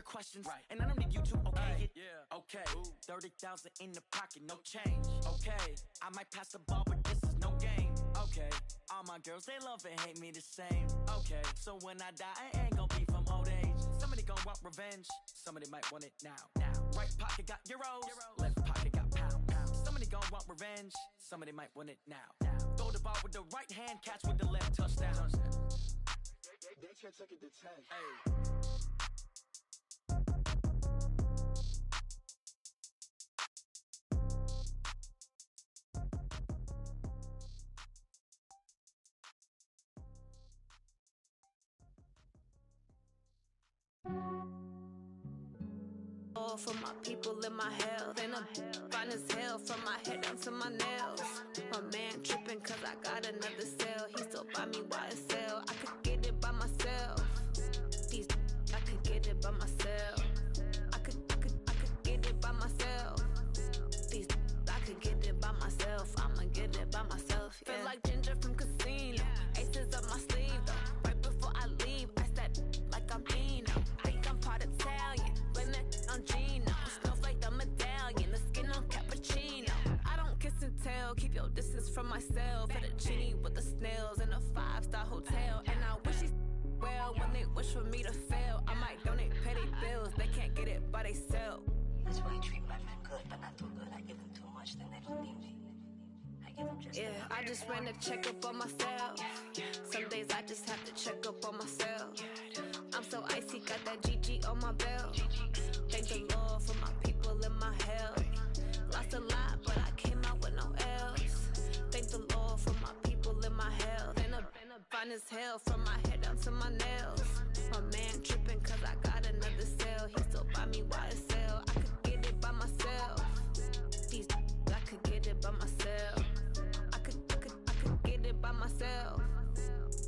your questions, and I don't need you to okay it. Okay, 30,000 in the pocket, no change. Okay, I might pass the ball, but this is no game. Okay, all my girls, they love and hate me the same. Okay, so when I die, I ain't gon' be from old age. Somebody gon' want revenge, somebody might want it now. Right pocket got euros, left pocket got pounds. Somebody gon' want revenge, somebody might want it now. Throw the ball with the right hand, catch with the left, touchdown. They can't take it to 10. All for my people in my health, and I'm fine as hell from my head down to my nails. My man tripping cause I got another cell. He still buy me YSL. I could get it by myself. These I could get it by myself. I could get it by myself. These I could get it by myself. I'ma get it by myself. Yeah. Feel like Ginger from Casino. Aces up my sleeve though. Right before I leave, I step like I'm Eno. Think I'm part Italian. On Gino, snowflake the medallion, the skin on cappuccino. I don't kiss and tell, keep your distance from myself. Fettuccine with the snails in a 5-star hotel. And I wish he's well when they wish for me to fail. I might donate petty bills, they can't get it by themselves. That's why I treat my men good, but not too good. I give them too much, then they don't need me. I give them just yeah, I just ran a checkup on myself. Some days I just have to check up on myself. I'm so icy, got that GG on my belt. Thank the Lord for my people in my health. Lost a lot, but I came out with no else. Thank the Lord for my people in my health. And I'm fine as hell from my head down to my nails. My man tripping cause I got another cell. He still buy me YSL. I could get it by myself. These I could get it by myself. I could get it by myself.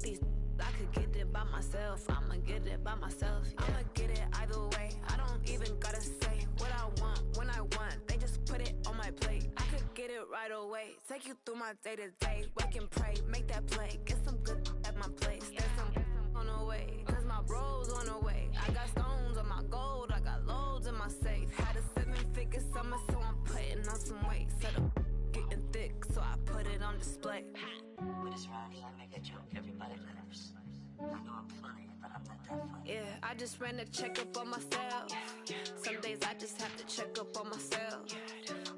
These I could get it by myself. I'ma get it by myself. Yeah. I'ma get it either way. I don't even gotta say what I want when I want. They just put it on my plate. I could get it right away. Take you through my day to day. Wake and pray, make that play. Get some good at my place. There's some on the way. Cause my bro's on the way. I got stones on my gold. I got loads in my safe. Had a 7-figure summer, so I'm putting on some weight. Set up getting thick, so I put it on display. With this round here, I make a joke, everybody laughs. I know I'm funny, but I'm not that funny. Yeah, I just ran a checkup on myself. Some days I just have to check up on myself.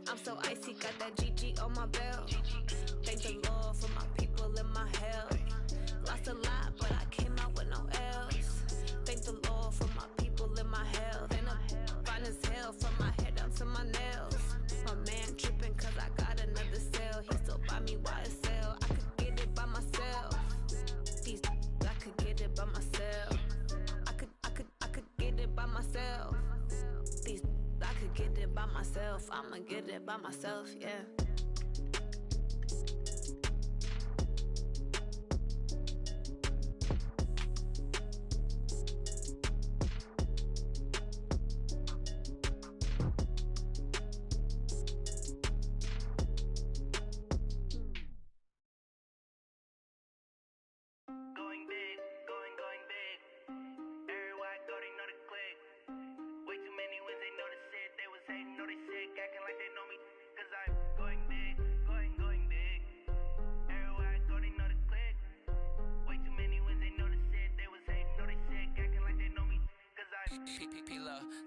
I'm so icy, got that GG on my belt. Thank the Lord for my people in my health. Lost a lot, but I came out with no else. Thank the Lord for my people in my health. And I'm fine as hell from my head down to my nails. My man tripping cause I got another cell. He still buy me YSL. I could get it by myself. These I could get it by myself. I could get it by myself. These I could get it by myself. I'ma get it by myself, yeah.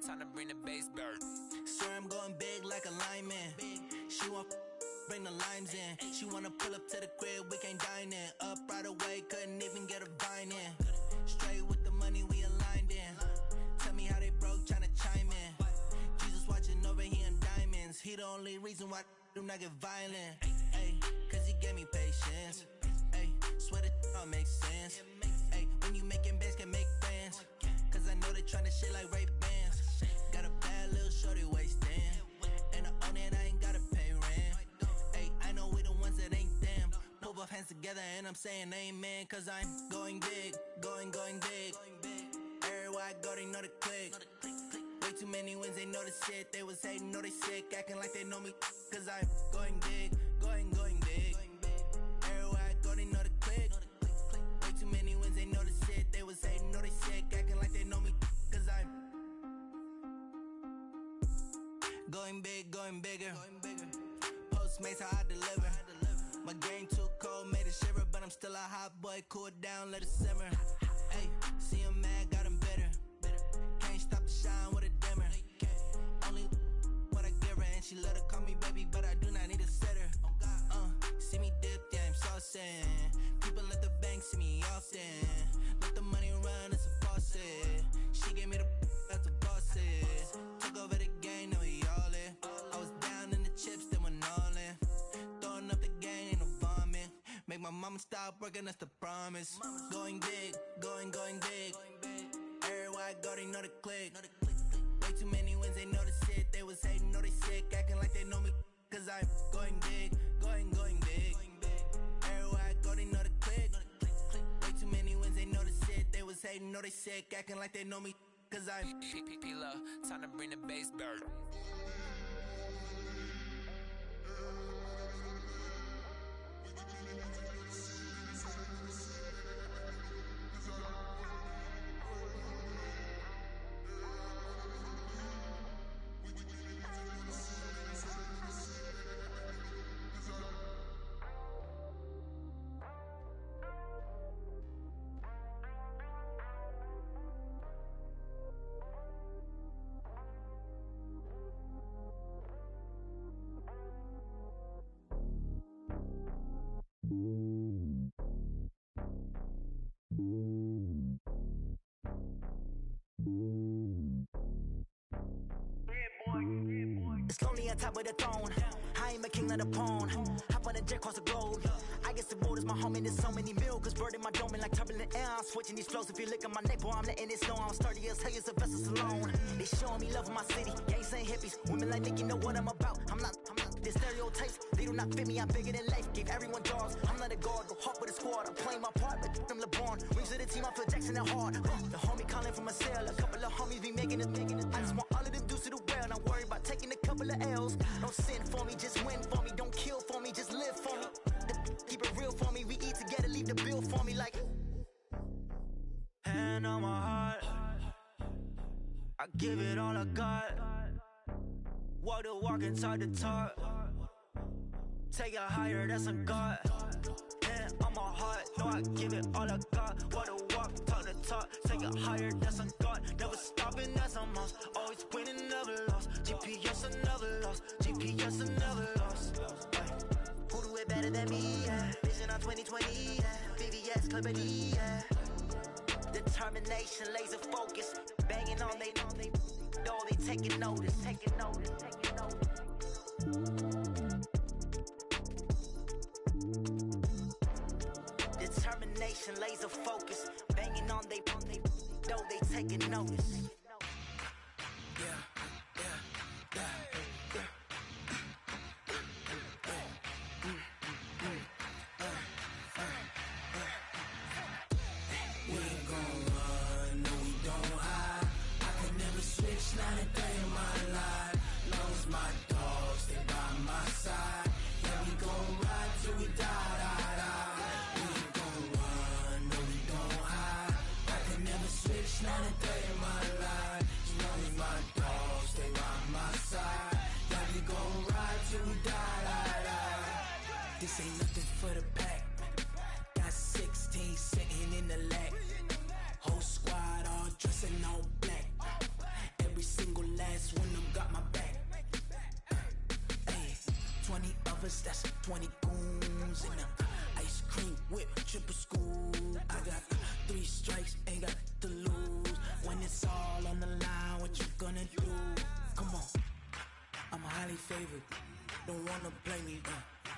Time to bring the bass bird. Swear I'm going big like a lineman. She want bring the limes in. She wanna pull up to the crib, we can't dine in. Up right away, couldn't even get a vine in. Straight with the money, we aligned in. Tell me how they broke, tryna chime in. Jesus watching over here in diamonds. He the only reason why I do not get violent. Ay, cause he gave me patience. Ay, swear that all makes sense. Ay, when you making bands, can make friends. Cause I know they tryna shit like Ray-Bans. Got a bad little shorty wasting. And I own it, I ain't gotta pay rent. Ay, I know we the ones that ain't them. Put both hands together and I'm saying amen. Cause I'm going big, going big. Everywhere I go, they know the click. Way too many wins, they know the shit. They was hating, know they sick, acting like they know me. Cause I'm going big, going big. Everywhere I go, they know the click. Way too many wins, they know the shit. They was hating, know they sick, acting like they know me. Cause I'm Going big, going bigger. Postmates how I deliver. My game too cold, made it shiver, but I'm still a hot boy. Cool it down, let it simmer. Hey, see him mad, got him bitter. Can't stop the shine with a dimmer. Only what I give her, and she let her call me baby, but I do not need a sitter. See me dip, yeah, I'm saucing. People at the bank see me often. Let the money run, it's a faucet. She gave me the that's a faucet. Took over the game, now we all in. I was down in the chips, then went all in. Throwing up the game, ain't no vomit. Make my mama stop working, that's the promise. Going big, going big. Everywhere I go, they know the click. Way too many wins, they know the shit. They was hating, know they sick, acting like they know me. Cause I'm going big, going big. Everywhere I go, they know the click. Way too many wins, they know the shit. They was hating, know they sick, acting like they know me. Cause I'm P-P-P-Lo, time to bring the bass bird. It's lonely on top of the throne. I ain't a king of the pawn. Hop on a jet across the globe. I guess the road is my home and there's so many milkers birding my dome and like turbulent air. I'm switching these flows. If you look at my neck, boy, I'm letting it snow. I'm sturdy as hell, a vessel alone. They showing me love in my city. Gangs ain't hippies. Women like Nicky know what I'm about. I'm not the stereotypes. They do not fit me. I'm bigger than life. Gave everyone dogs. I'm not a guard. Go hard with a squad. I'm playing my part, but them LeBron. Rings to the team. I feel Jackson and hard. The homie calling from a cell. A couple of homies be making it. I just want all of them dudes to do well. And I'm worried about taking a couple of L's. Don't sin for me, just win for me. Don't kill for me, just live for me. Keep it real for me. We eat together, leave the bill for me like. Hand on my heart, I give it all I got. Walk the walk and talk the talk. Take it higher, that's a God. Hand on my heart, no, I give it all I got. Walk the walk, talk the talk. Take it higher, that's a God. Never stopping, that's a must. Always winning, never lost. GPS, I never lost. GPS, I never lost. Who do it better than me? Yeah. Vision on 2020. Yeah. VVS, Clippity. Yeah. Determination, laser focus. Banging on they know they taking notice. Taking notice. Taking notice. Determination, laser focus. Banging on they know they taking notice. Not a day in my life. Lost my dogs, they by my side. Yeah, we gon' ride till we die. We ain't gon' run, no, we don't hide. I can never switch, not a day in my life. Lost my dogs, they by my side. Yeah, we gon' ride till we die. This ain't nothing for the pack. Got 16 sitting in the lap. Whole squad all dressing all black. Every single last one of them got my back. Hey, 20 of us, that's 20 goons in a ice cream whip, triple school. I got 3 strikes, ain't got to lose. When it's all on the line, what you gonna do? Come on, I'm highly favored. Don't wanna play me,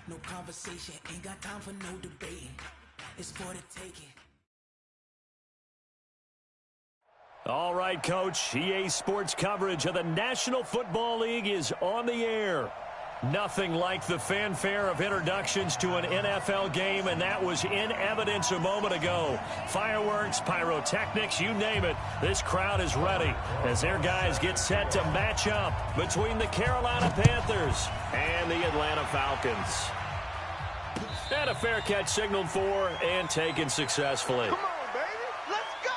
no conversation, ain't got time for no debating. It's for the taking. All right, Coach. EA Sports coverage of the National Football League is on the air. Nothing like the fanfare of introductions to an NFL game, and that was in evidence a moment ago. Fireworks, pyrotechnics, you name it. This crowd is ready as their guys get set to match up between the Carolina Panthers and the Atlanta Falcons. And a fair catch signaled for and taken successfully. Come on, baby. Let's go.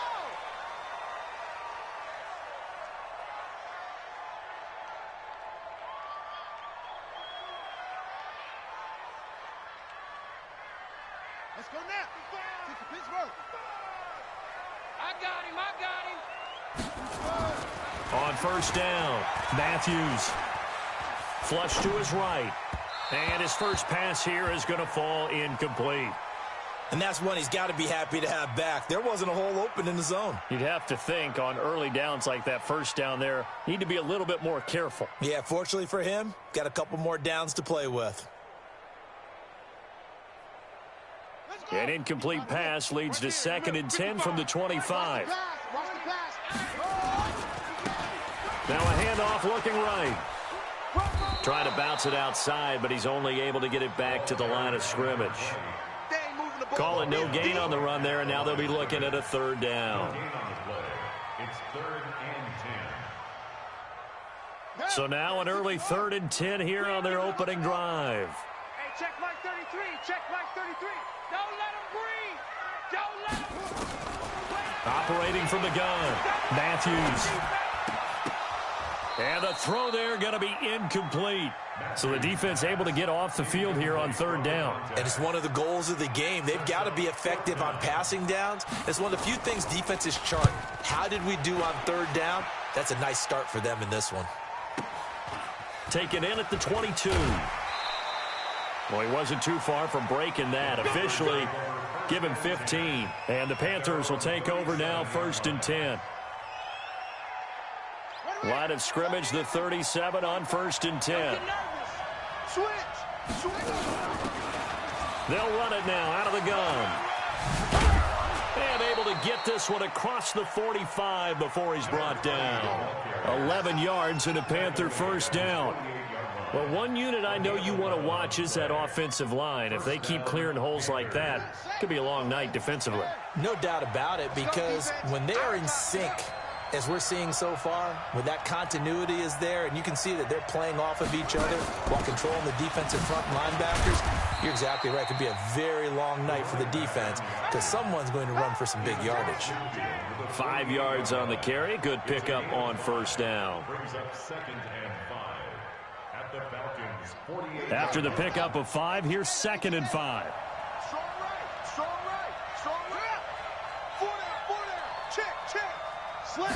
Let's go now. Take the Pittsburgh. I got him. On first down, Matthews. Flush to his right. And his first pass here is going to fall incomplete. And that's one he's got to be happy to have back. There wasn't a hole open in the zone. You'd have to think on early downs like that first down there, need to be a little bit more careful. Yeah, fortunately for him, got a couple more downs to play with. An incomplete pass leads to 2nd and 10 from the 25. Now a handoff looking right. Trying to bounce it outside, but he's only able to get it back to the line of scrimmage. Calling no gain on the run there, and now they'll be looking at a 3rd down. It's 3rd and 10. So now an early 3rd and 10 here on their opening drive. Hey, check Mike 33. Check Mike 33. Don't let him breathe. Don't let him. Operating from the gun, Matthews. And the throw there going to be incomplete. So the defense able to get off the field here on 3rd down. And it's one of the goals of the game. They've got to be effective on passing downs. It's one of the few things defenses chart. How did we do on 3rd down? That's a nice start for them in this one. Taken in at the 22. Well, he wasn't too far from breaking that. Officially, give him 15. And the Panthers will take over now, 1st and 10. Line of scrimmage, the 37 on 1st and 10. They'll run it now out of the gun. And able to get this one across the 45 before he's brought down. 11 yards and a Panther 1st down. Well, one unit I know you want to watch is that offensive line. If they keep clearing holes like that, it could be a long night defensively. No doubt about it, because when they are in sync, as we're seeing so far, when that continuity is there, and you can see that they're playing off of each other while controlling the defensive front linebackers, you're exactly right. It could be a very long night for the defense because someone's going to run for some big yardage. 5 yards on the carry. Good pickup on 1st down. After the pickup of 5, here's 2nd and 5. Strong right, strong right, strong right. 4 down, check. Slam,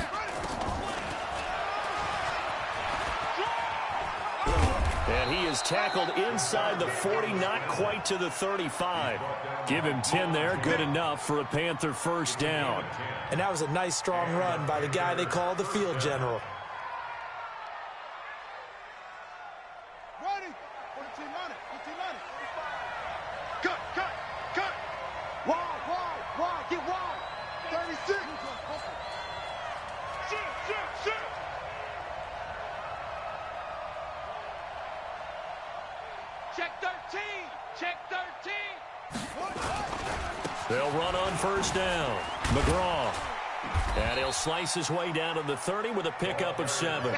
And he is tackled inside the 40, not quite to the 35. Give him 10 there, good enough for a Panther 1st down. And that was a nice, strong run by the guy they call the field general. Ready? 14 on it. Cut. Wide, get wide. 36. Shoot. Check 13. Check 13. They'll run on 1st down. McGraw. And he'll slice his way down to the 30 with a pickup of 7.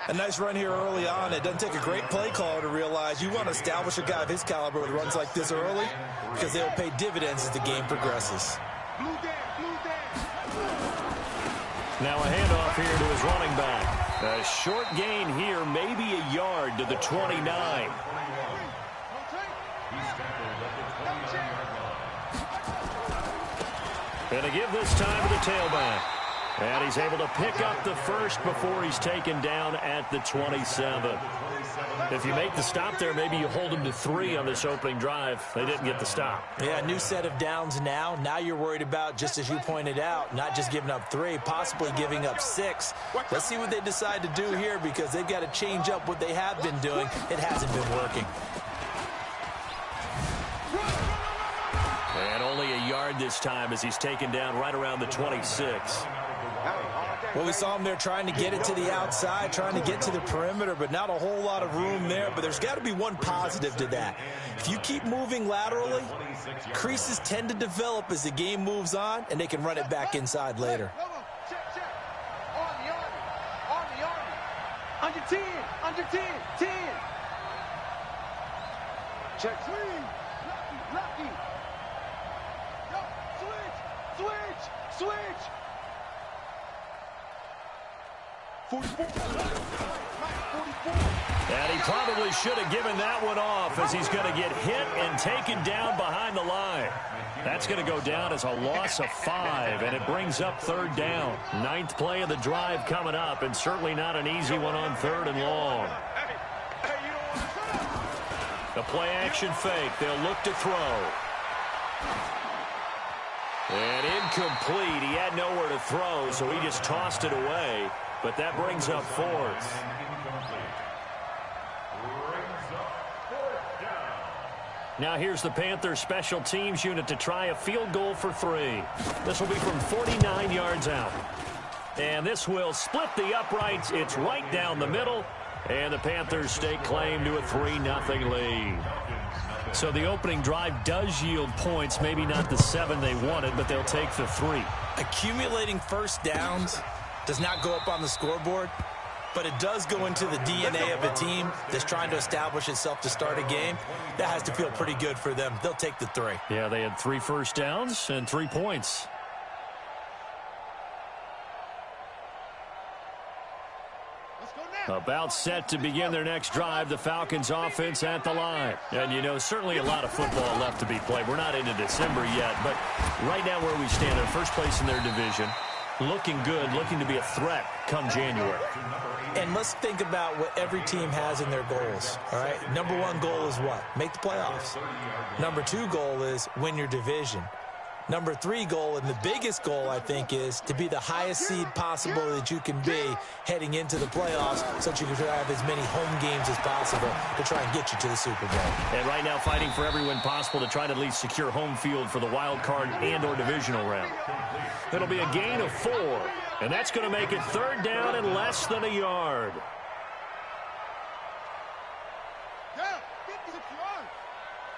A nice run here early on. It doesn't take a great play caller to realize you want to establish a guy of his caliber with runs like this early because they'll pay dividends as the game progresses. Blue down. Now a handoff here to his running back. A short gain here, maybe a yard to the 29. And to give this time to the tailback. And he's able to pick up the 1st before he's taken down at the 27. If you make the stop there, maybe you hold him to 3 on this opening drive. They didn't get the stop. Yeah, new set of downs now. Now you're worried about, just as you pointed out, not just giving up 3, possibly giving up 6. Let's see what they decide to do here because they've got to change up what they have been doing. It hasn't been working. And only a yard this time as he's taken down right around the 26. Well, we saw him there trying to get it to the outside, trying to get to the perimeter, but not a whole lot of room there. But there's got to be one positive to that. If you keep moving laterally, creases tend to develop as the game moves on, and they can run it back inside later. Check. On the army. Under 10. 10. Check. Lucky. Yo, switch. 44. Right, 44. And he probably should have given that one off as he's going to get hit and taken down behind the line. That's going to go down as a loss of 5, and it brings up 3rd down. 9th play of the drive coming up, and certainly not an easy one on 3rd and long. The play action fake. They'll look to throw. And incomplete. He had nowhere to throw, so he just tossed it away. But that brings up 4th. Now here's the Panthers special teams unit to try a field goal for 3. This will be from 49 yards out. And this will split the uprights. It's right down the middle. And the Panthers stake claim to a 3-0 lead. So the opening drive does yield points, maybe not the 7 they wanted, but they'll take the 3. Accumulating first downs does not go up on the scoreboard, but it does go into the DNA of a team that's trying to establish itself to start a game. That has to feel pretty good for them. They'll take the 3. Yeah, they had 3 first downs and 3 points. About set to begin their next drive, the Falcons offense at the line. And, you know, certainly a lot of football left to be played. We're not into December yet, but right now where we stand, in first place in their division, looking good, looking to be a threat come January. And let's think about what every team has in their goals, all right? Number 1 goal is what? Make the playoffs. Number 2 goal is win your division. Number 3 goal, and the biggest goal, I think, is to be the highest seed possible that you can be heading into the playoffs so that you can have as many home games as possible to try and get you to the Super Bowl. And right now fighting for every win possible to try to at least secure home field for the wild card and or divisional round. It'll be a gain of 4, and that's going to make it 3rd down and less than a yard. Yeah, 56 yards.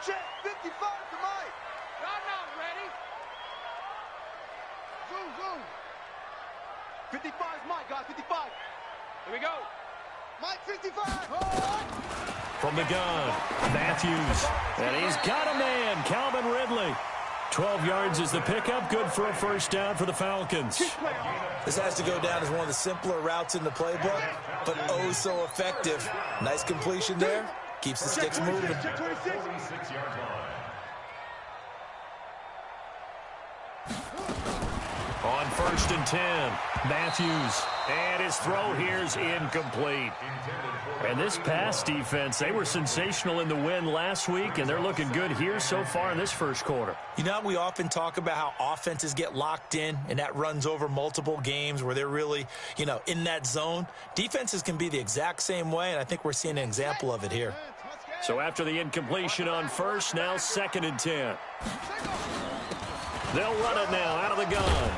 Check, 55 to Mike. I'm not ready. Zoom. 55 is Mike, guys, 55. Here we go. Mike, 55. From the gun, Matthews. And he's got a man, Calvin Ridley. 12 yards is the pickup. Good for a first down for the Falcons. This has to go down as one of the simpler routes in the playbook, but oh so effective. Nice completion there. Keeps the sticks moving. On 1st and 10, Matthews. And his throw here is incomplete. And this pass defense, they were sensational in the win last week, and they're looking good here so far in this first quarter. You know, we often talk about how offenses get locked in, and that runs over multiple games where they're really, you know, in that zone. Defenses can be the exact same way, and I think we're seeing an example of it here. So after the incompletion on 1st, now 2nd and 10. They'll run it now out of the gun.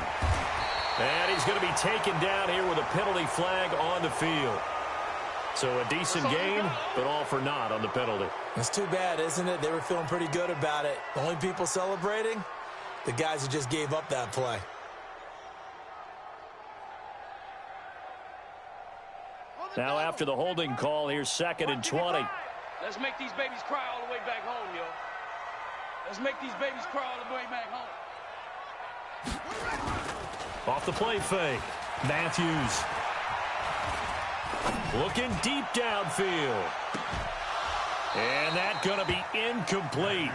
And he's going to be taken down here with a penalty flag on the field. So a decent gain, but all for naught on the penalty. It's too bad, isn't it? They were feeling pretty good about it. The only people celebrating, the guys who just gave up that play. Now after the holding call, here's 2nd and 20. Let's make these babies cry all the way back home, yo. Let's make these babies cry all the way back home. Off the play fake, Matthews. Looking deep downfield. And that's going to be incomplete.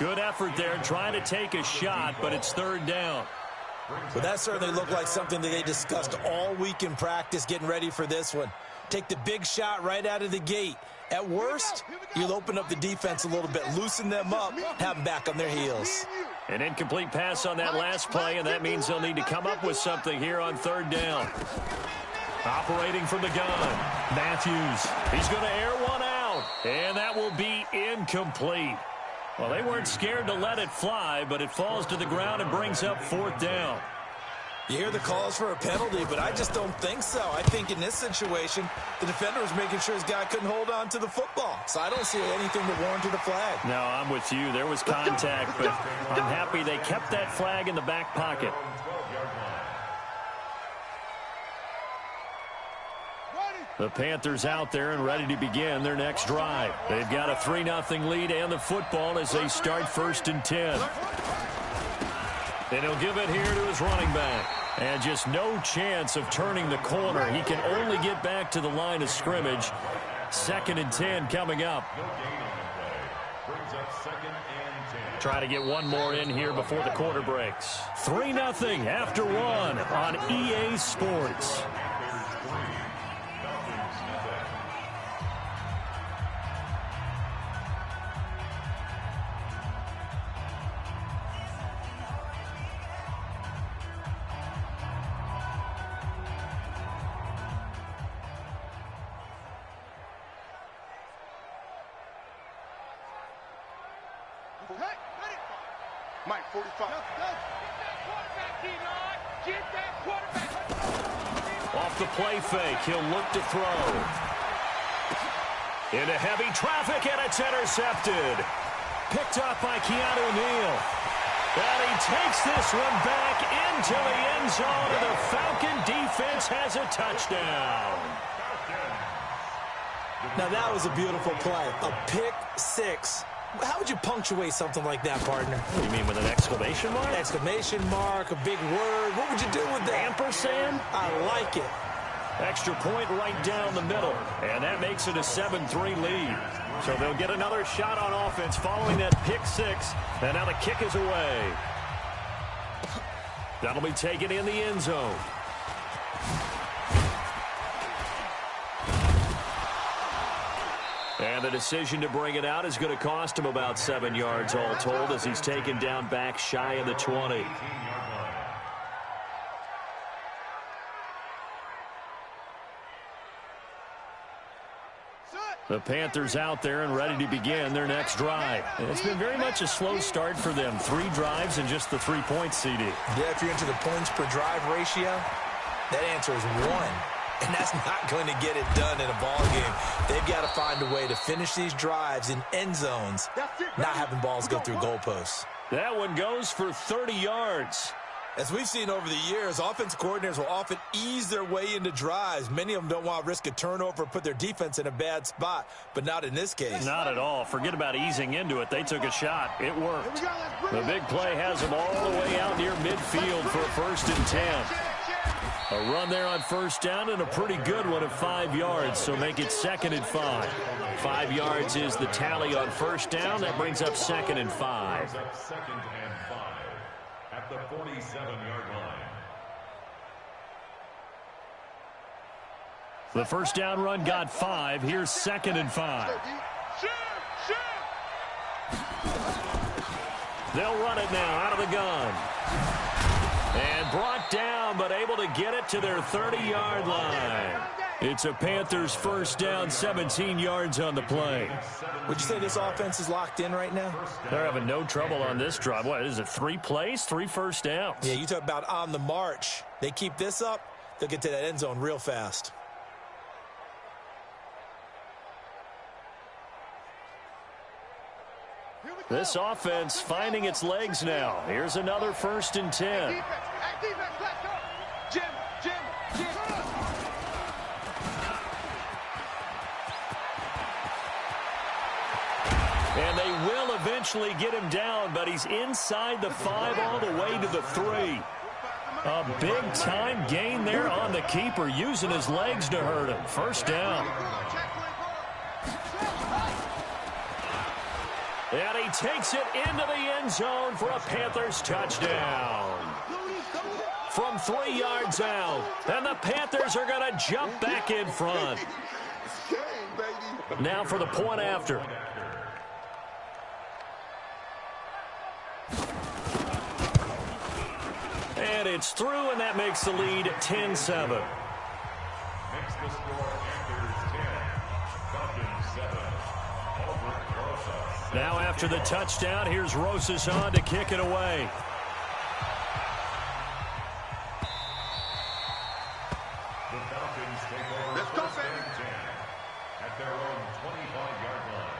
Good effort there trying to take a shot, but it's 3rd down. Well, that certainly looked like something that they discussed all week in practice getting ready for this one. Take the big shot right out of the gate. At worst, you'll open up the defense a little bit, loosen them up, have them back on their heels. An incomplete pass on that last play, and that means they'll need to come up with something here on 3rd down. Operating from the gun, Matthews. He's going to air one out, and that will be incomplete. Well, they weren't scared to let it fly, but it falls to the ground and brings up 4th down. You hear the calls for a penalty, but I just don't think so. I think in this situation, the defender was making sure his guy couldn't hold on to the football. So I don't see anything that warranted a flag. No, I'm with you. There was contact, but I'm happy they kept that flag in the back pocket. The Panthers out there and ready to begin their next drive. They've got a 3-0 lead and the football as they start 1st and 10. And he'll give it here to his running back. And just no chance of turning the corner. He can only get back to the line of scrimmage. 2nd and 10 coming up. No gain on the play. Brings up 2nd and 10. Try to get one more in here before the quarter breaks. 3-0 after 1 on EA Sports. Mike, 45. Off the play fake, he'll look to throw. Into heavy traffic, and it's intercepted. Picked up by Keanu Neal. And he takes this one back into the end zone, and the Falcon defense has a touchdown. Now, that was a beautiful play. A pick six. How would you punctuate something like that, partner? What do you mean, with an exclamation mark? Exclamation mark, a big word. What would you do with that? Ampersand? I like it. Extra point right down the middle. And that makes it a 7-3 lead. So they'll get another shot on offense following that pick six. And now the kick is away. That'll be taken in the end zone. And the decision to bring it out is going to cost him about 7 yards all told, as he's taken down back shy of the 20. The Panthers out there and ready to begin their next drive. And it's been very much a slow start for them. 3 drives and just the 3 points, CD. Yeah, if you're into the points per drive ratio, that answer is 1. And that's not going to get it done in a ball game. They've got to find a way to finish these drives in end zones, not having balls go through goalposts. That one goes for 30 yards. As we've seen over the years, offensive coordinators will often ease their way into drives. Many of them don't want to risk a turnover or put their defense in a bad spot, but not in this case. Not at all. Forget about easing into it. They took a shot. It worked. The big play has them all the way out near midfield for a 1st and 10. A run there on 1st down, and a pretty good one at 5 yards, so make it 2nd and 5. 5 yards is the tally on 1st down. That brings up 2nd and 5. 2nd and 5 at the 47-yard line. The 1st down run got 5. Here's 2nd and 5. They'll run it now out of the gun. And brought down, but able to get it to their 30-yard line. It's a Panthers 1st down, 17 yards on the play. Would you say this offense is locked in right now? They're having no trouble on this drive. What is it, 3 plays, 3 first downs? Yeah, you talk about on the march. They keep this up, they'll get to that end zone real fast. This offense finding its legs now. Here's another 1st and 10. And they will eventually get him down, but he's inside the 5 all the way to the 3. A big-time gain there on the keeper, using his legs to hurt him. 1st down. And he takes it into the end zone for a Panthers touchdown. From 3 yards out. And the Panthers are going to jump back in front. Now for the point after. And it's through, and that makes the lead 10-7. Makes the score Panthers 10, Falcons 7. Now after the touchdown, here's Rosas on to kick it away. The Falcons take over 1st and 10 at their own 25-yard line.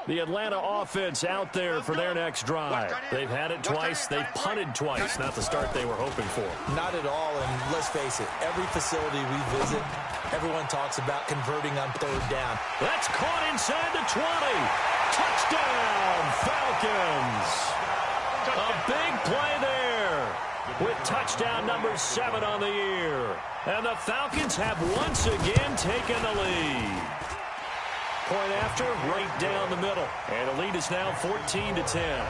The Atlanta offense out there for their next drive. They've had it twice. They've punted twice. Not the start they were hoping for. Not at all, and let's face it, every facility we visit, everyone talks about converting on 3rd down. That's caught inside the 20. Touchdown, Falcons. A big play there. with touchdown number 7 on the year. And the Falcons have once again taken the lead. Point after, right down the middle. And the lead is now 14-10.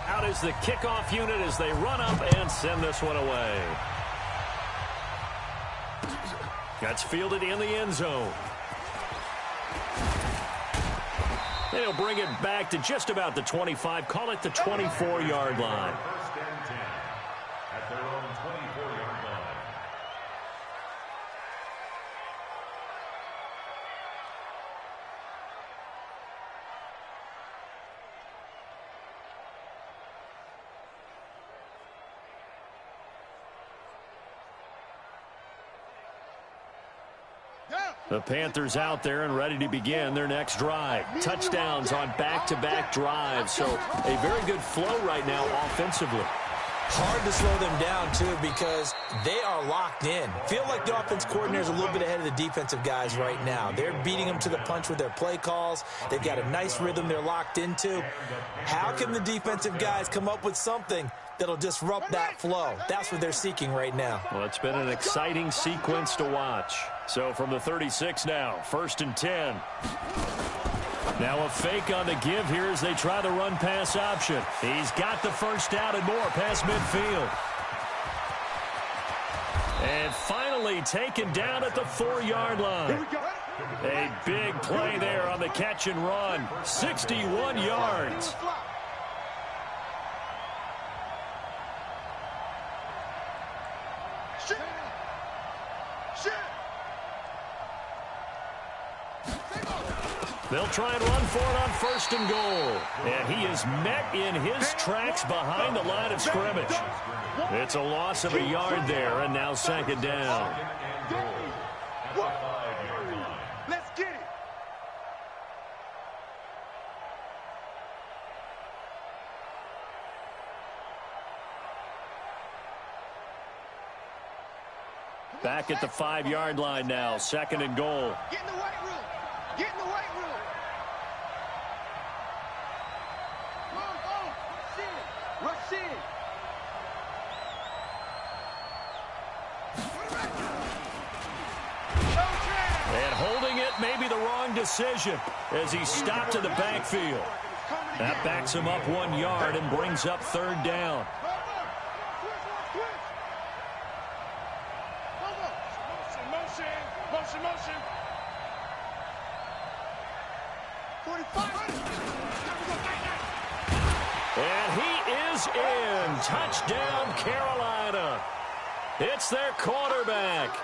Out is the kickoff unit as they run up and send this one away. That's fielded in the end zone. They'll bring it back to just about the 25. Call it the 24-yard line. First and 10 at their own 24-yard line. The Panthers out there and ready to begin their next drive. Touchdowns on back-to-back drives, so a very good flow right now offensively. Hard to slow them down, too, because they are locked in. Feel like the offense coordinator is a little bit ahead of the defensive guys right now. They're beating them to the punch with their play calls. They've got a nice rhythm they're locked into. How can the defensive guys come up with something that'll disrupt that flow? That's what they're seeking right now. Well, it's been an exciting sequence to watch. So from the 36 now, 1st and 10. Now a fake on the give here as they try the run-pass option. He's got the first down and more past midfield. And finally taken down at the 4-yard line. A big play there on the catch and run. 61 yards. They'll try and run for it on 1st and goal. And he is met in his tracks behind the line of scrimmage. It's a loss of a yard there, and now 2nd down. Let's get it. Back at the 5-yard line now, 2nd and goal. Get in the weight room. Get in the weight room. Rush in. And holding it may be the wrong decision as he stopped in the backfield. That backs him up 1 yard and brings up 3rd down. Motion. 45. And he is in. Touchdown, Carolina. It's their quarterback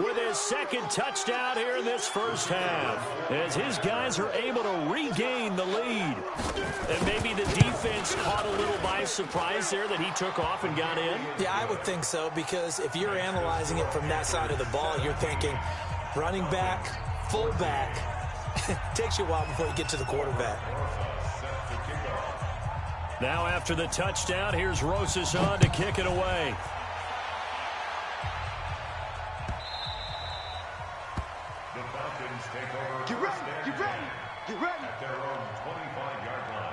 with his 2nd touchdown here in this first half, as his guys are able to regain the lead. And maybe the defense caught a little by surprise there that he took off and got in. Yeah, I would think so, because if you're analyzing it from that side of the ball, you're thinking running back, fullback. Takes you a while before you get to the quarterback. Now after the touchdown, here's Rosas on to kick it away. The Falcons take over. Get ready. Get ready. Get ready. At their own 25-yard line.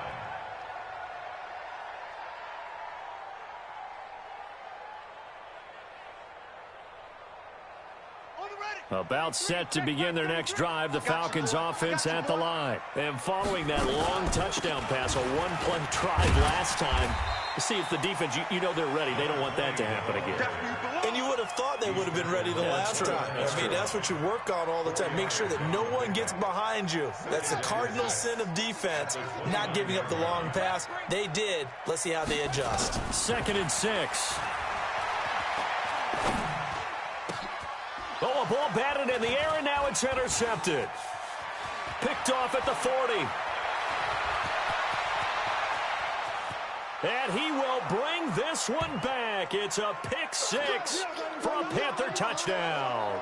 About set to begin their next drive, the Falcons offense at the line. And following that long touchdown pass, a one-play drive last time, to see if the defense, you know they're ready. They don't want that to happen again. And you would have thought they would have been ready the last time. I mean, that's what you work on all the time. Make sure that no one gets behind you. That's the cardinal sin of defense, not giving up the long pass. They did. Let's see how they adjust. 2nd and 6. Oh, a ball batted in the air, and now it's intercepted. Picked off at the 40. And he will bring this one back. It's a pick 6 for a Panther touchdown.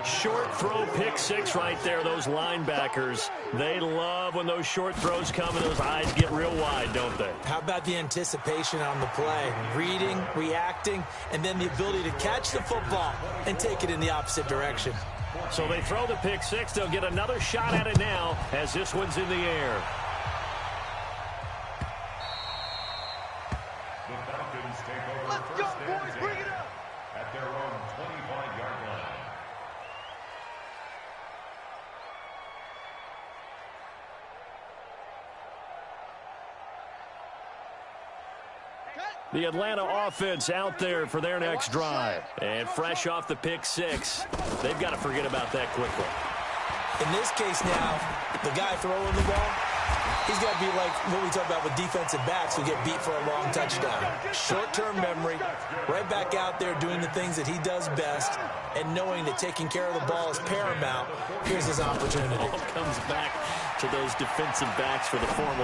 Short throw pick 6 right there. Those linebackers, they love when those short throws come and those eyes get real wide, don't they? How about the anticipation on the play? Reading, reacting, and then the ability to catch the football and take it in the opposite direction. So they throw the pick 6. They'll get another shot at it now as this one's in the air. The Atlanta offense out there for their next drive. And fresh off the pick six, they've got to forget about that quickly. In this case now, the guy throwing the ball, he's got to be like what we talk about with defensive backs who get beat for a long touchdown. Short-term memory, right back out there doing the things that he does best, and knowing that taking care of the ball is paramount. Here's his opportunity. All comes back to those defensive backs for the former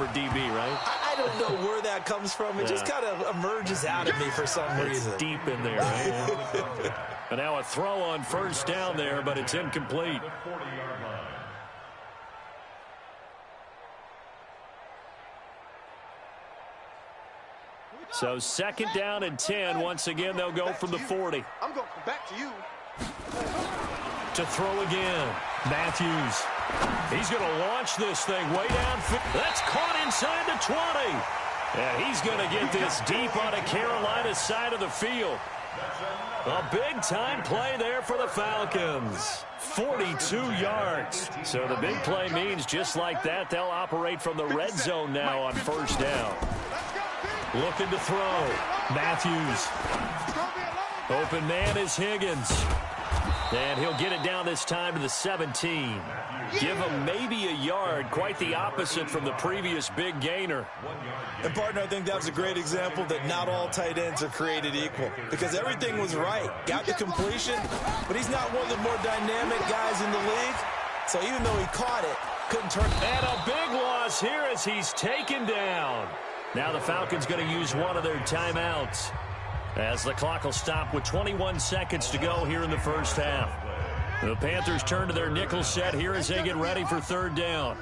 DB, right? I don't know where that comes from. It just kind of emerges out of me for some reason. It's deep in there, right? And now a throw on first down there, but it's incomplete. So 2nd down and 10. Once again, they'll go from the 40. I'm going back to you. To throw again. Matthews. He's going to launch this thing way down. That's caught inside the 20. And he's going to get this deep on a Carolina side of the field. A big-time play there for the Falcons. 42 yards. So the big play means just like that, they'll operate from the red zone now on first down. Looking to throw. Matthews. Open man is Higgins. And he'll get it down this time to the 17. Give him maybe a yard. Quite the opposite from the previous big gainer. And, partner, I think that was a great example that not all tight ends are created equal. Because everything was right. Got the completion, but he's not one of the more dynamic guys in the league. So even though he caught it, couldn't turn. And a big loss here as he's taken down. Now the Falcons going to use one of their timeouts as the clock will stop with 21 seconds to go here in the first half. The Panthers turn to their nickel set here as they get ready for third down.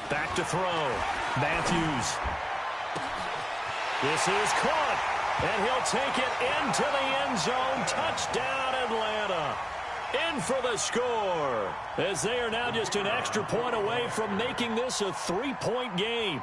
Back to throw. Matthews. This is caught, and he'll take it into the end zone. Touchdown, Atlanta. In for the score, as they are now just an extra point away from making this a 3-point game.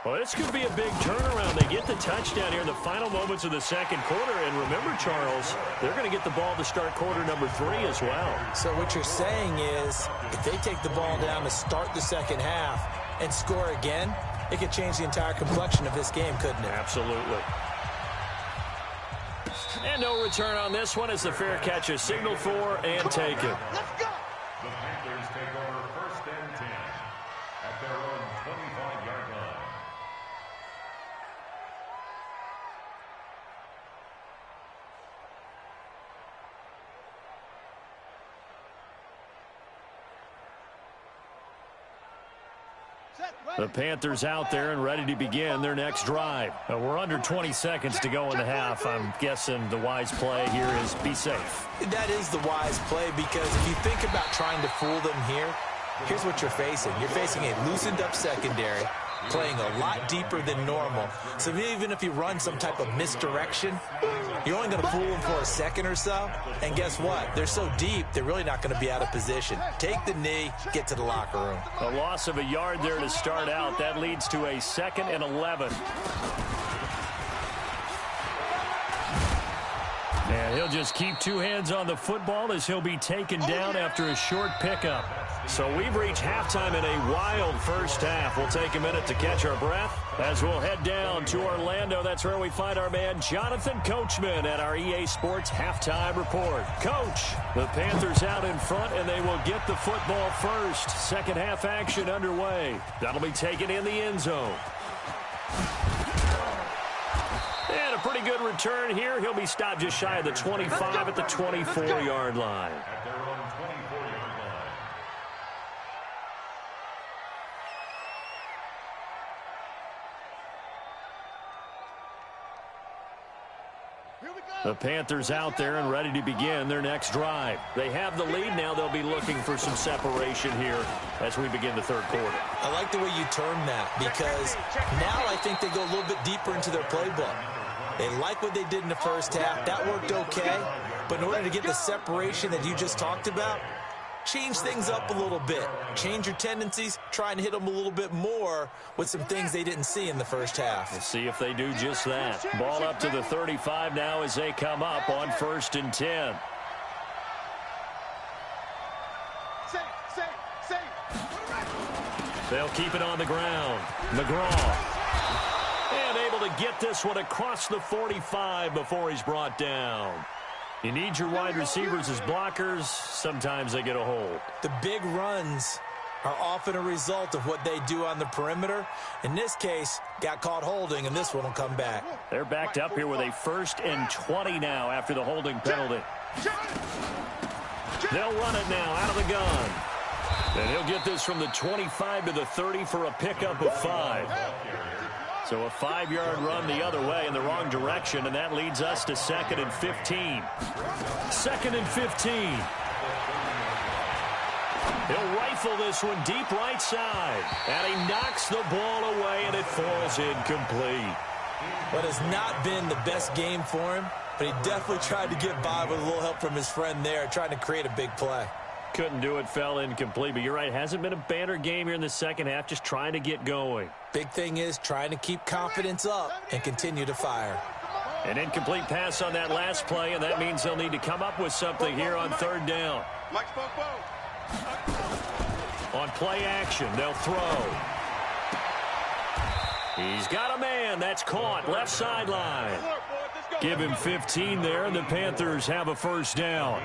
Well, this could be a big turnaround. They get the touchdown here in the final moments of the second quarter. And remember, Charles, they're going to get the ball to start quarter number 3 as well. So what you're saying is if they take the ball down to start the second half and score again, it could change the entire complexion of this game, couldn't it? Absolutely. And no return on this one as the fair catch is signaled for and taken. Let's go. The Panthers take over 1st and 10 at their own 25-yard line. The Panthers out there and ready to begin their next drive. We're under 20 seconds to go in the half. I'm guessing the wise play here is be safe. That is the wise play because if you think about trying to fool them here, here's what you're facing. You're facing a loosened up secondary, playing a lot deeper than normal. So even if you run some type of misdirection, you're only going to fool them for a second or so. And guess what? They're so deep, they're really not going to be out of position. Take the knee, get to the locker room. A loss of a yard there to start out. That leads to a 2nd and 11. And he'll just keep two hands on the football as he'll be taken down after a short pickup. So we've reached halftime in a wild first half. We'll take a minute to catch our breath as we'll head down to Orlando. That's where we find our man Jonathan Coachman at our EA Sports Halftime Report. Coach, the Panthers out in front, and they will get the football first. Second half action underway. That'll be taken in the end zone. And a pretty good return here. He'll be stopped just shy of the 25 at the 24-yard line. At their own 24-yard line. The Panthers out there and ready to begin their next drive. They have the lead now. They'll be looking for some separation here as we begin the third quarter. I like the way you term that because now I think they go a little bit deeper into their playbook. They like what they did in the first half. That worked okay. But in order to get the separation that you just talked about, change things up a little bit. Change your tendencies. Try and hit them a little bit more with some things they didn't see in the first half. We'll see if they do just that. Ball up to the 35 now as they come up on 1st and 10. They'll keep it on the ground. McGraw And able to get this one across the 45 before he's brought down. You need your wide receivers as blockers. Sometimes they get a hold. The big runs are often a result of what they do on the perimeter. In this case, got caught holding, and this one will come back. They're backed up here with a 1st and 20 now after the holding penalty. They'll run it now out of the gun. And he'll get this from the 25 to the 30 for a pickup of 5. So a 5-yard run the other way in the wrong direction, and that leads us to 2nd and 15. 2nd and 15. He'll rifle this one deep right side. And he knocks the ball away, and it falls incomplete. What has not been the best game for him, but he definitely tried to get by with a little help from his friend there, trying to create a big play. Couldn't do it, fell incomplete. But you're right, hasn't been a banner game here in the second half, just trying to get going. Big thing is trying to keep confidence up and continue to fire. An incomplete pass on that last play, and that means they'll need to come up with something here on 3rd down. On play action, they'll throw. He's got a man. That's caught. Left sideline. Give him 15 there, and the Panthers have a 1st down.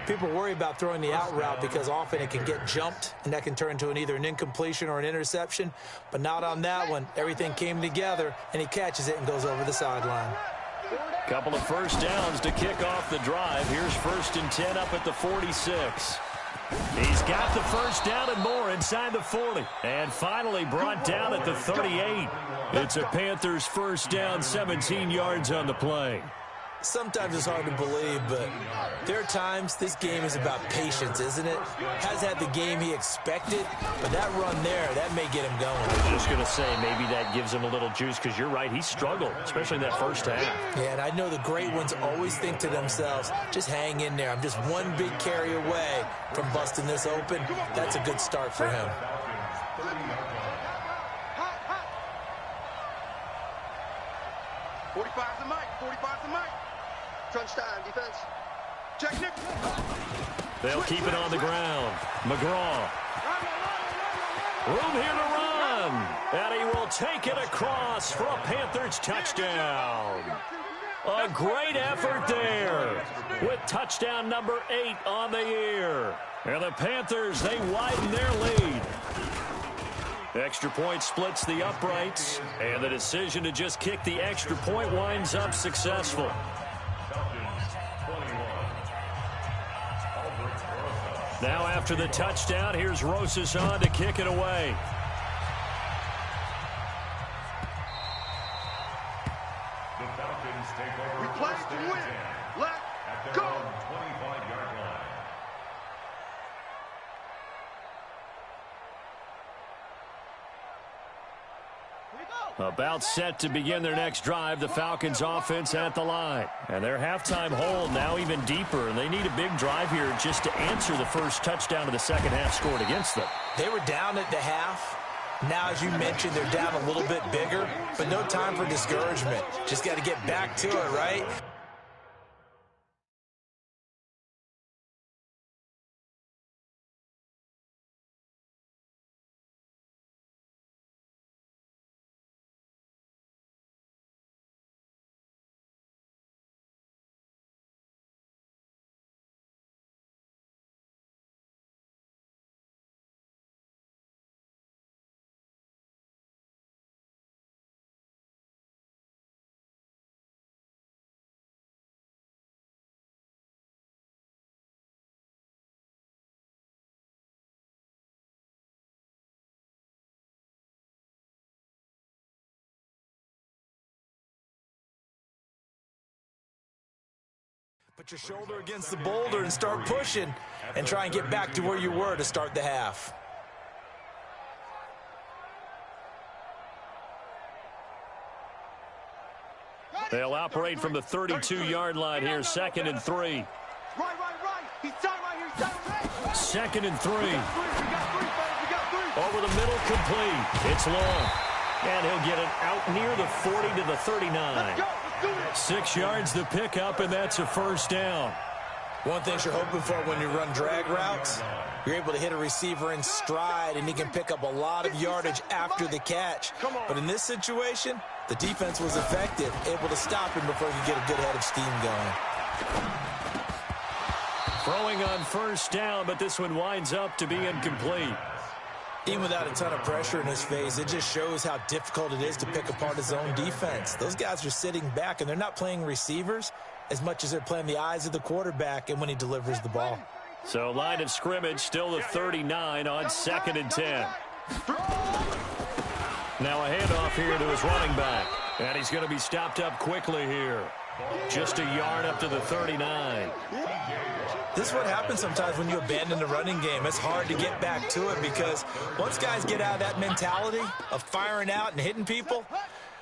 People worry about throwing the out route because often it can get jumped, and that can turn into either an incompletion or an interception. But not on that one. Everything came together, and he catches it and goes over the sideline. Couple of 1st downs to kick off the drive. Here's 1st and 10 up at the 46. He's got the 1st down and more inside the 40. And finally brought down at the 38. It's a Panthers 1st down, 17 yards on the play. Sometimes it's hard to believe, but there are times this game is about patience, isn't it? Has had the game he expected, but that run there, that may get him going. I was just going to say, maybe that gives him a little juice, because you're right, he struggled, especially in that 1st half. Yeah, and I know the great ones always think to themselves, just hang in there. I'm just one big carry away from busting this open. That's a good start for him. 45's the mic. 45's the mic. Crunch time, defense. Check, Nick. They'll keep it on the ground. McGraw. Room here to run. And he will take it across for a Panthers touchdown. A great effort there with touchdown number 8 on the year. And the Panthers, they widen their lead. Extra point splits the uprights, and the decision to just kick the extra point winds up successful. Now after the touchdown, here's Rosas on to kick it away. The Falcons take over. We play to win. Let's go. 25-yard line. About set to begin their next drive, the Falcons offense at the line. And their halftime hold now even deeper, and they need a big drive here just to answer the first touchdown of the second half scored against them. They were down at the half. Now, as you mentioned, they're down a little bit bigger, but no time for discouragement. Just got to get back to it, right? Put your shoulder against the boulder and start pushing and try and get back to where you were to start the half. They'll operate from the 32-yard line here, 2nd and 3. Right. He's tight right here. He's tight. 2nd and 3. We got three. Over the middle, complete. It's long. And he'll get it out near the 40 to the 39. 6 yards the pickup, and that's a 1st down. One thing you're hoping for when you run drag routes, you're able to hit a receiver in stride, and he can pick up a lot of yardage after the catch. But in this situation, the defense was effective, able to stop him before he could get a good head of steam going. Throwing on first down, but this one winds up to be incomplete. Even without a ton of pressure in his face, it just shows how difficult it is to pick apart his own defense. Those guys are sitting back, and they're not playing receivers as much as they're playing the eyes of the quarterback and when he delivers the ball. So line of scrimmage still the 39 on 2nd and 10. Now a handoff here to his running back. And he's going to be stopped up quickly here. Just a yard up to the 39. This is what happens sometimes when you abandon the running game. It's hard to get back to it because once guys get out of that mentality of firing out and hitting people,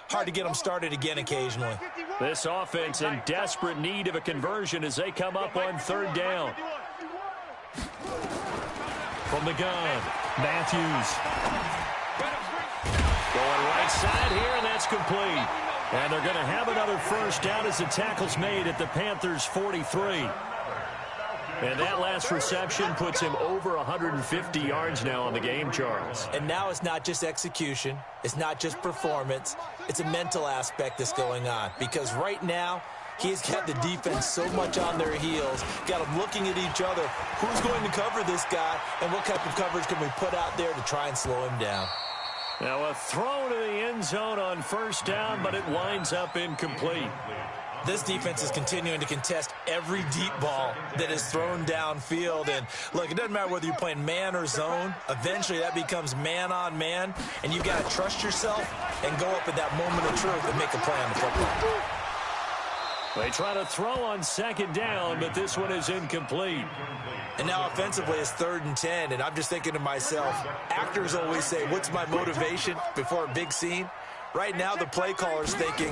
hard to get them started again occasionally. This offense in desperate need of a conversion as they come up on 3rd down. From the gun, Matthews. Going right side here, and that's complete. And they're going to have another first down as the tackle's made at the Panthers' 43. And that last reception puts him over 150 yards now on the game, Charles. And now it's not just execution. It's not just performance. It's a mental aspect that's going on. Because right now, he's got the defense so much on their heels, got them looking at each other. Who's going to cover this guy, and what type of coverage can we put out there to try and slow him down? Now a throw to the end zone on first down, but it winds up incomplete. This defense is continuing to contest every deep ball that is thrown downfield. And, look, it doesn't matter whether you're playing man or zone. Eventually, that becomes man-on-man, and you've got to trust yourself and go up at that moment of truth and make a play on the football. They try to throw on 2nd down, but this one is incomplete. And now offensively, it's 3rd and 10, and I'm just thinking to myself, actors always say, what's my motivation before a big scene? Right now, the play caller's thinking,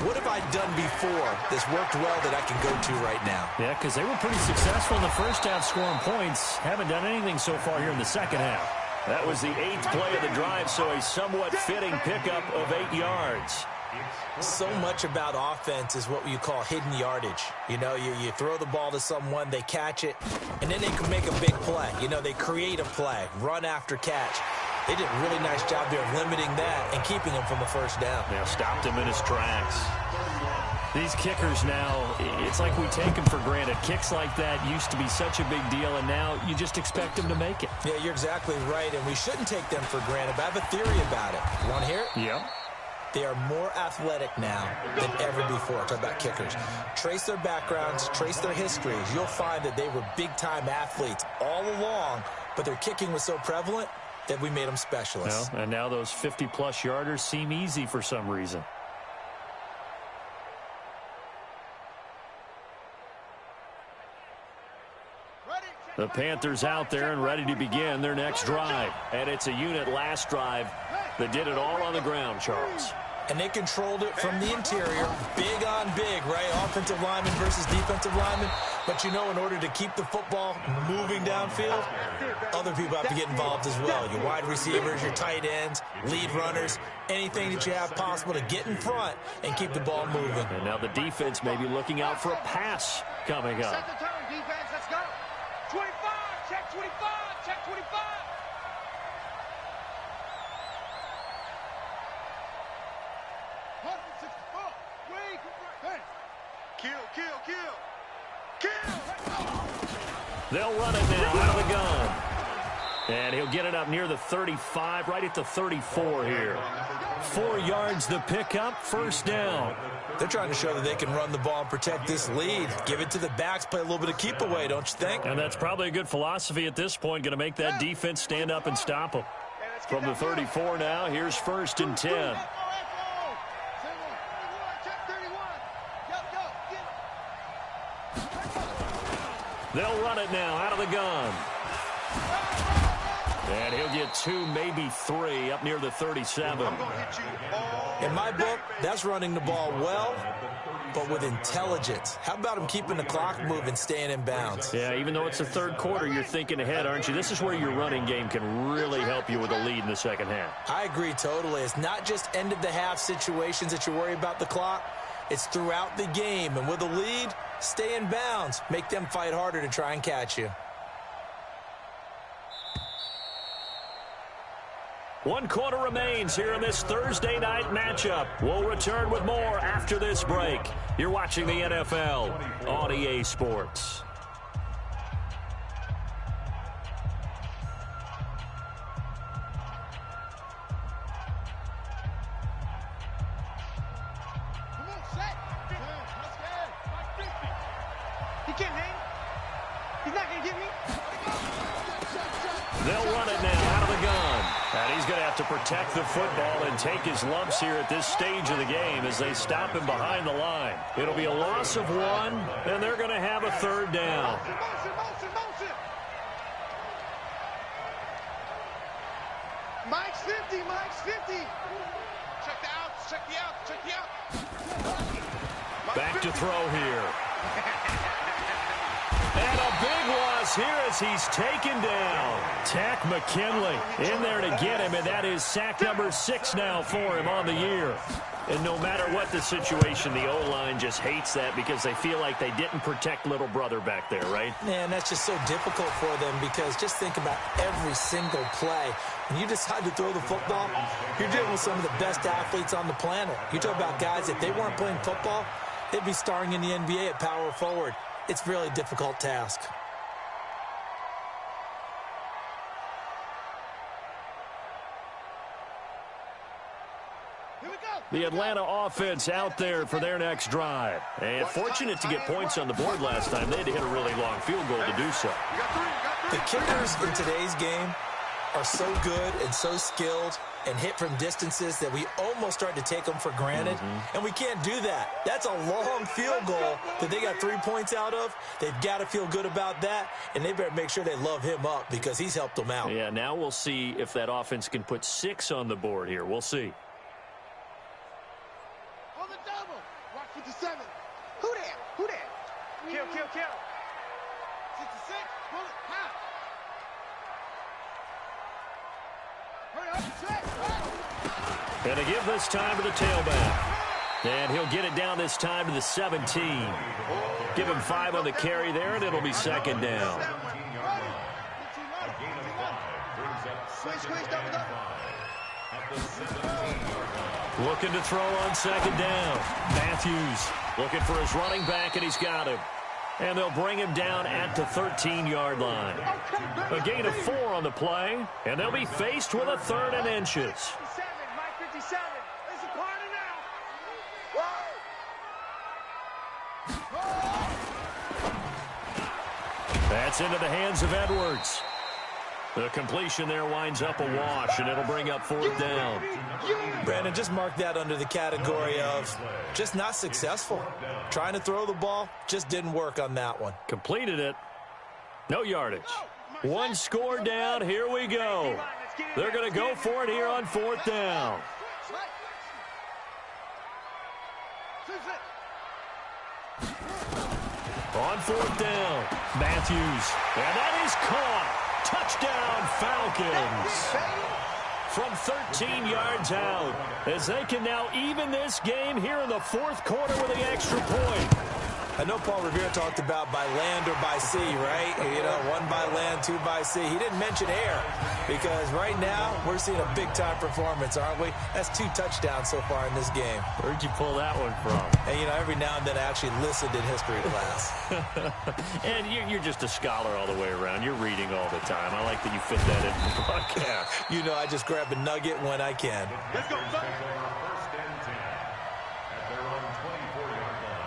what have I done before that's worked well that I can go to right now? Yeah, because they were pretty successful in the first half scoring points. Haven't done anything so far here in the second half. That was the 8th play of the drive, so a somewhat fitting pickup of 8 yards. So much about offense is what you call hidden yardage. You know, you throw the ball to someone, they catch it, and then they can make a big play. You know, they create a play, run after catch. They did a really nice job there of limiting that and keeping him from the first down. Now stopped him in his tracks. These kickers now, it's like we take them for granted. Kicks like that used to be such a big deal, and now you just expect them to make it. Yeah, you're exactly right, and we shouldn't take them for granted, but I have a theory about it. You want to hear it? Yeah. They are more athletic now than ever before. Talk about kickers. Trace their backgrounds, trace their histories. You'll find that they were big-time athletes all along, but their kicking was so prevalent that we made them specialists. Well, and now those 50-plus yarders seem easy for some reason. The Panthers out there and ready to begin their next drive. And it's a unit last drive that did it all on the ground, Charles. And they controlled it from the interior, big on big, right? Offensive lineman versus defensive lineman. But, you know, in order to keep the football moving downfield, other people have to get involved as well. Your wide receivers, your tight ends, lead runners, anything that you have possible to get in front and keep the ball moving. And now the defense may be looking out for a pass coming up. Set the tone, defense. Let's go. 25. Check 25. Check 25. They'll run it now out of the gun. And he'll get it up near the 35, right at the 34 here. 4 yards the pickup, first down. They're trying to show that they can run the ball and protect this lead. Give it to the backs, play a little bit of keep away, don't you think? And that's probably a good philosophy at this point, going to make that defense stand up and stop them. From the 34 now, here's 1st and 10. They'll run it now out of the gun. And he'll get 2, maybe 3, up near the 37. In my book, that's running the ball well, but with intelligence. How about him keeping the clock moving, staying in bounds? Yeah, even though it's the third quarter, you're thinking ahead, aren't you? This is where your running game can really help you with a lead in the second half. I agree totally. It's not just end-of-the-half situations that you worry about the clock. It's throughout the game. And with a lead, stay in bounds. Make them fight harder to try and catch you. 1 quarter remains here in this Thursday night matchup. We'll return with more after this break. You're watching the NFL on EA Sports. He can't hang. He's not going to get me. They'll run it now out of the gun. And he's going to have to protect the football and take his lumps here at this stage of the game as they stop him behind the line. It'll be a loss of 1, and they're going to have a 3rd down. Motion. Mike's 50. Check the outs. Back to throw here. And a big loss here as he's taken down. Tack McKinley in there to get him, and that is sack number 6 now for him on the year. And no matter what the situation, the O-line just hates that because they feel like they didn't protect little brother back there, right? Man, that's just so difficult for them because just think about every single play. When you decide to throw the football, you're dealing with some of the best athletes on the planet. You talk about guys, if they weren't playing football, they'd be starring in the NBA at power forward. It's a really difficult task. The Atlanta offense out there for their next drive. And fortunate to get points on the board last time. They had to hit a really long field goal to do so. The kickers in today's game are so good and so skilled and hit from distances that we almost start to take them for granted. And we can't do that. That's a long field goal that they got 3 points out of. They've got to feel good about that, and they better make sure they love him up because he's helped them out. Yeah, now we'll see if that offense can put 6 on the board here. We'll see. On the double. Rock 57. Who that? Kill. 66. Pull it. Half. Hurry up. Check. And to give this time to the tailback. And he'll get it down this time to the 17. Give him 5 on the carry there, and it'll be 2nd down. Looking to throw on 2nd down. Matthews looking for his running back, and he's got him. And they'll bring him down at the 13-yard line. A gain of 4 on the play, and they'll be faced with a 3rd and inches. Mike 57. It's a party now. That's into the hands of Edwards. The completion there winds up a wash, and it'll bring up 4th down. Brandon, just mark that under the category of just not successful. Trying to throw the ball, just didn't work on that one. Completed it. No yardage. 1 score down. Here we go. They're going to go for it here on 4th down. On 4th down, Matthews. And that is caught. Touchdown, Falcons. From 13 yards out, as they can now even this game here in the 4th quarter with the extra point. I know Paul Revere talked about by land or by sea, right? You know, 1 by land, 2 by sea. He didn't mention air because right now we're seeing a big-time performance, aren't we? That's 2 touchdowns so far in this game. Where'd you pull that one from? And, you know, every now and then I actually listened in history class. And you're just a scholar all the way around. You're reading all the time. I like that you fit that in the broadcast. You know, I just grab a nugget when I can. Let's go, son. First and 10 at their own 24-yard line.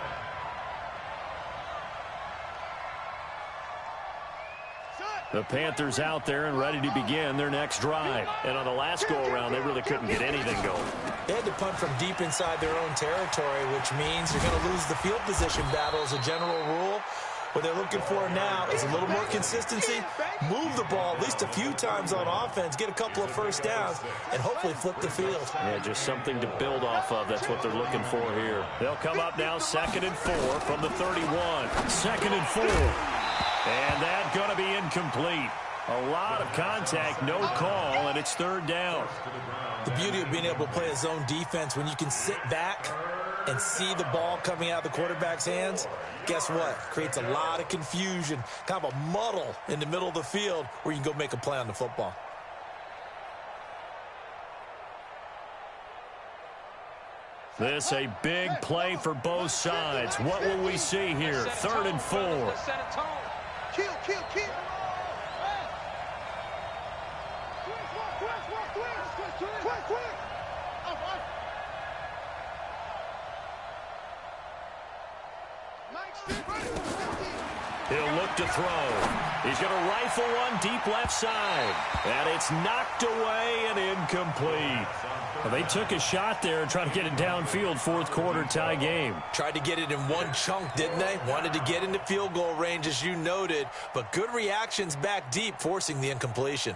The Panthers out there and ready to begin their next drive. And on the last go-around, they really couldn't get anything going. They had to punt from deep inside their own territory, which means you're going to lose the field position battle as a general rule. What they're looking for now is a little more consistency, move the ball at least a few times on offense, get a couple of first downs, and hopefully flip the field. Yeah, just something to build off of. That's what they're looking for here. They'll come up now 2nd and 4 from the 31. 2nd and 4. And that's going to be incomplete. A lot of contact, no call, and it's 3rd down. The beauty of being able to play a zone defense when you can sit back and see the ball coming out of the quarterback's hands, guess what? Creates a lot of confusion, kind of a muddle in the middle of the field where you can go make a play on the football. This a big play for both sides. What will we see here? 3rd and 4. Kill. Quick. He'll look to throw. He's going to rifle one deep left side. And it's knocked away and incomplete. Well, they took a shot there and tried to get it downfield. 4th quarter tie game. Tried to get it in one chunk, didn't they? Wanted to get into field goal range, as you noted. But good reactions back deep, forcing the incompletion.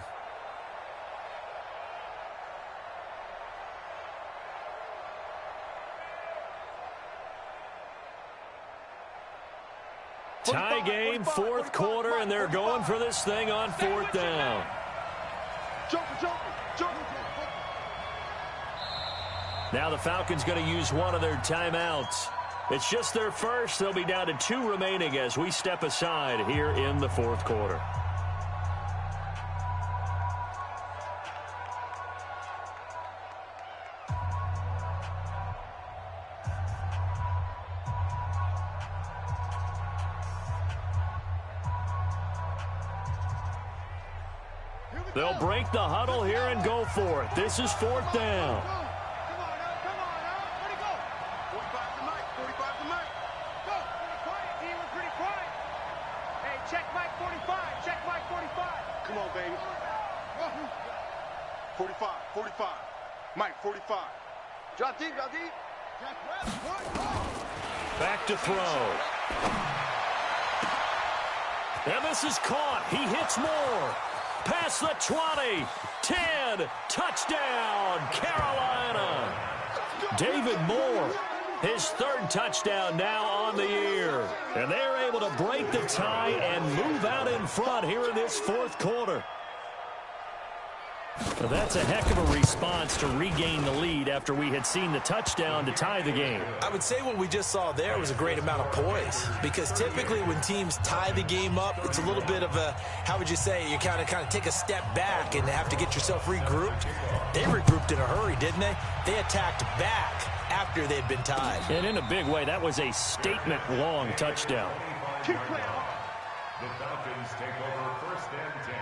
Tie game, 4th quarter, and they're going for this thing on 4th down. Jumper. Now the Falcons going to use one of their timeouts. It's just their first. They'll be down to 2 remaining as we step aside here in the 4th quarter. They'll break the huddle here and go for it. This is 4th down. Come on, where'd he go? 45 to Mike. Go. Pretty quiet. Hey, check Mike 45. Come on, baby. 45. Mike 45. Drop deep. Back to throw. And this is caught. He hits more. Past the 20, 10, touchdown, Carolina. David Moore, his 3rd touchdown now on the year. And they're able to break the tie and move out in front here in this 4th quarter. Well, that's a heck of a response to regain the lead after we had seen the touchdown to tie the game. I would say what we just saw there was a great amount of poise, because typically when teams tie the game up, it's a little bit of a, how would you say, you kind of take a step back and have to get yourself regrouped. They regrouped in a hurry, didn't they? They attacked back after they'd been tied. And in a big way, that was a statement-long touchdown. The Falcons take over 1st and 10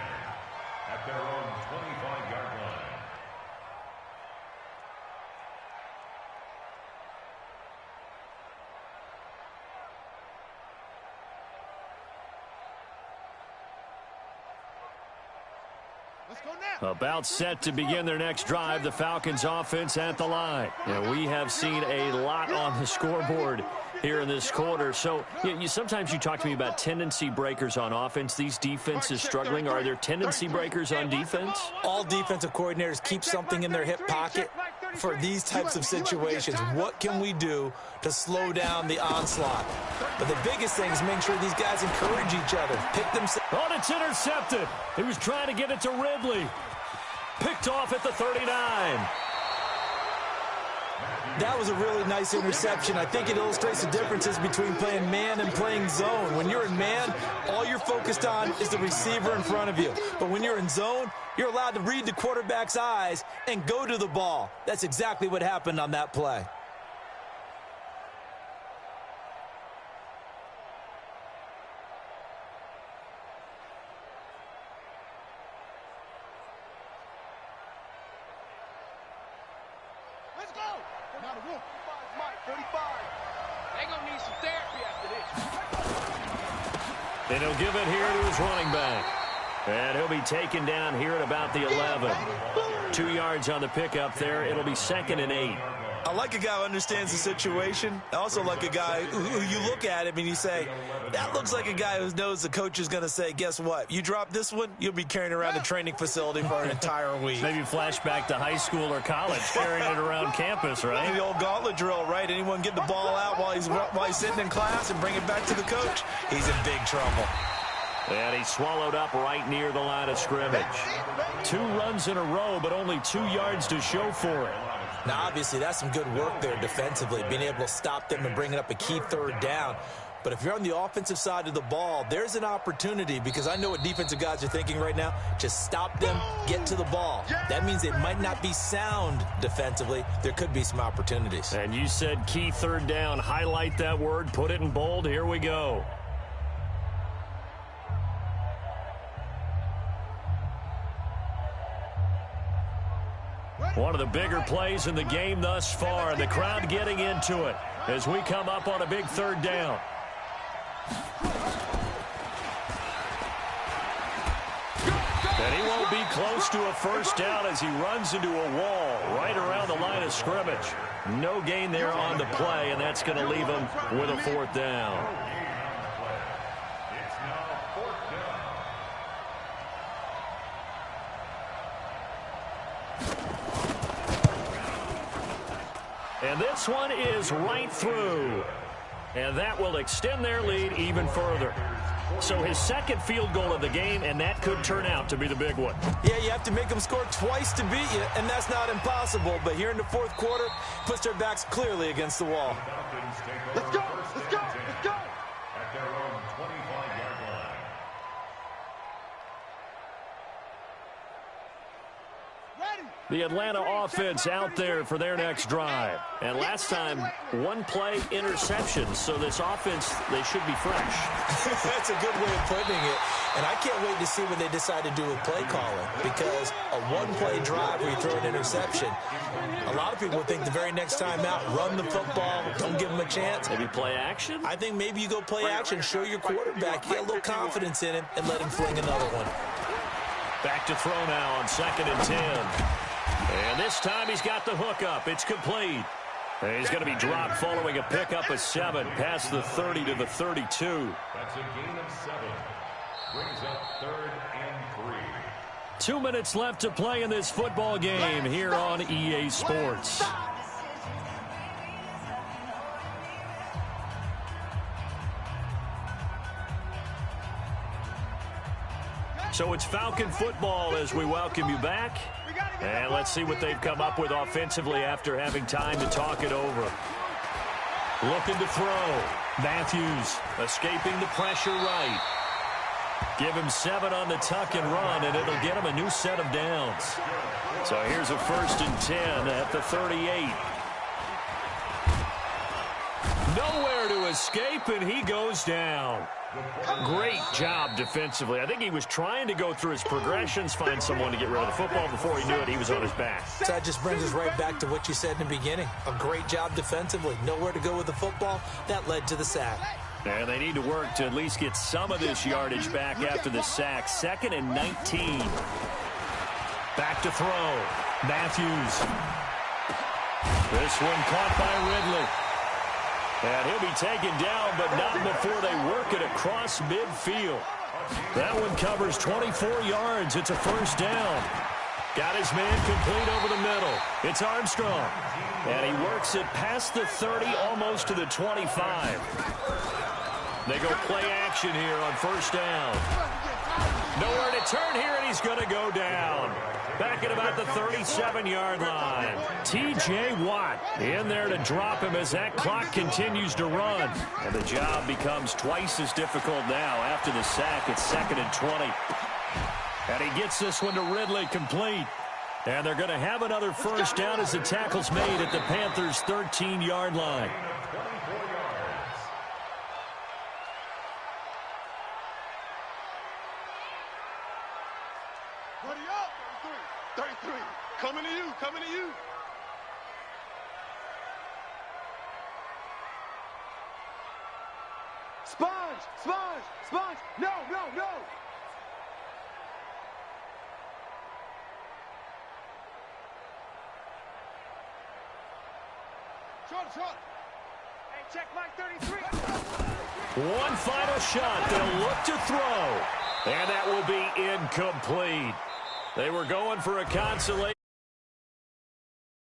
at their own 25-yard line. Let's go now. About set to begin their next drive, the Falcons offense at the line. And we have seen a lot on the scoreboard here in this quarter. So sometimes you talk to me about tendency breakers on offense. These defenses struggling. Are there tendency breakers on defense? All defensive coordinators keep something in their hip pocket for these types of situations. What can we do to slow down the onslaught? But the biggest thing is make sure these guys encourage each other. Pick them. Oh, it's intercepted. He was trying to get it to Ridley. Picked off at the 39. That was a really nice interception. I think it illustrates the differences between playing man and playing zone. When you're in man, all you're focused on is the receiver in front of you. But when you're in zone, you're allowed to read the quarterback's eyes and go to the ball. That's exactly what happened on that play. Let's go. Now the wolf. Mike 45. They gonna need some therapy after this. And he'll give it here to his running back. And he'll be taken down here at about the 11. 2 yards on the pickup there. It'll be 2nd and 8. I like a guy who understands the situation. I also like a guy who you look at him and you say, that looks like a guy who knows the coach is going to say, guess what? You drop this one, you'll be carrying around the training facility for an entire week. Maybe flashback to high school or college, carrying it around campus, right? The old gauntlet drill, right? Anyone get the ball out while he's sitting in class and bring it back to the coach? He's in big trouble. And he's swallowed up right near the line of scrimmage. 2 runs in a row, but only 2 yards to show for it. Now, obviously, that's some good work there defensively, being able to stop them and bringing up a key third down. But if you're on the offensive side of the ball, there's an opportunity, because I know what defensive guys are thinking right now. Just stop them, get to the ball. That means they might not be sound defensively. There could be some opportunities. And you said key third down. Highlight that word, put it in bold. Here we go. One of the bigger plays in the game thus far, and the crowd getting into it as we come up on a big third down. And he won't be close to a first down as he runs into a wall right around the line of scrimmage. No gain there on the play, and that's going to leave him with a fourth down. It's now fourth down. And this one is right through. And that will extend their lead even further. So his second field goal of the game, and that could turn out to be the big one. Yeah, you have to make them score twice to beat you, and that's not impossible. But here in the fourth quarter, puts their backs clearly against the wall. Let's go! Let's go! Let's go! At their own 25-yard line. The Atlanta offense out there for their next drive. And last time, one play interception. So this offense, they should be fresh. That's a good way of putting it. And I can't wait to see what they decide to do with play calling, because a one-play drive where you throw an interception, a lot of people think the very next time out, run the football, don't give them a chance. Maybe play action? I think maybe you go play action, show your quarterback, get a little confidence in him, and let him fling another one. Back to throw now on 2nd and 10. And this time he's got the hook up. It's complete. And he's going to be dropped following a pickup of 7 past the 30 to the 32. That's a gain of 7. Brings up 3rd and 3. 2 minutes left to play in this football game here on EA Sports. So it's Falcon football as we welcome you back. And let's see what they've come up with offensively after having time to talk it over. Looking to throw. Matthews escaping the pressure right. Give him 7 on the tuck and run, and it'll get him a new set of downs. So here's a 1st and 10 at the 38. Nowhere to escape, and he goes down. Great job defensively. I think he was trying to go through his progressions, find someone to get rid of the football. Before he knew it, he was on his back. So that just brings us right back to what you said in the beginning. A great job defensively. Nowhere to go with the football. That led to the sack. And they need to work to at least get some of this yardage back after the sack. 2nd and 19. Back to throw. Matthews. This one caught by Ridley. And he'll be taken down, but not before they work it across midfield. That one covers 24 yards. It's a 1st down. Got his man complete over the middle. It's Armstrong. And he works it past the 30, almost to the 25. They go play action here on 1st down. Nowhere to turn here, and he's going to go down. Back at about the 37-yard line. T.J. Watt in there to drop him as that clock continues to run. And the job becomes twice as difficult now after the sack. It's 2nd and 20. And he gets this one to Ridley complete. And they're going to have another 1st down as the tackle's made at the Panthers' 13-yard line. Coming to you, coming to you. Sponge, sponge, sponge. No, no, no. Short. Hey, check Mike 33. One final shot. They'll look to throw. And that will be incomplete. They were going for a consolation.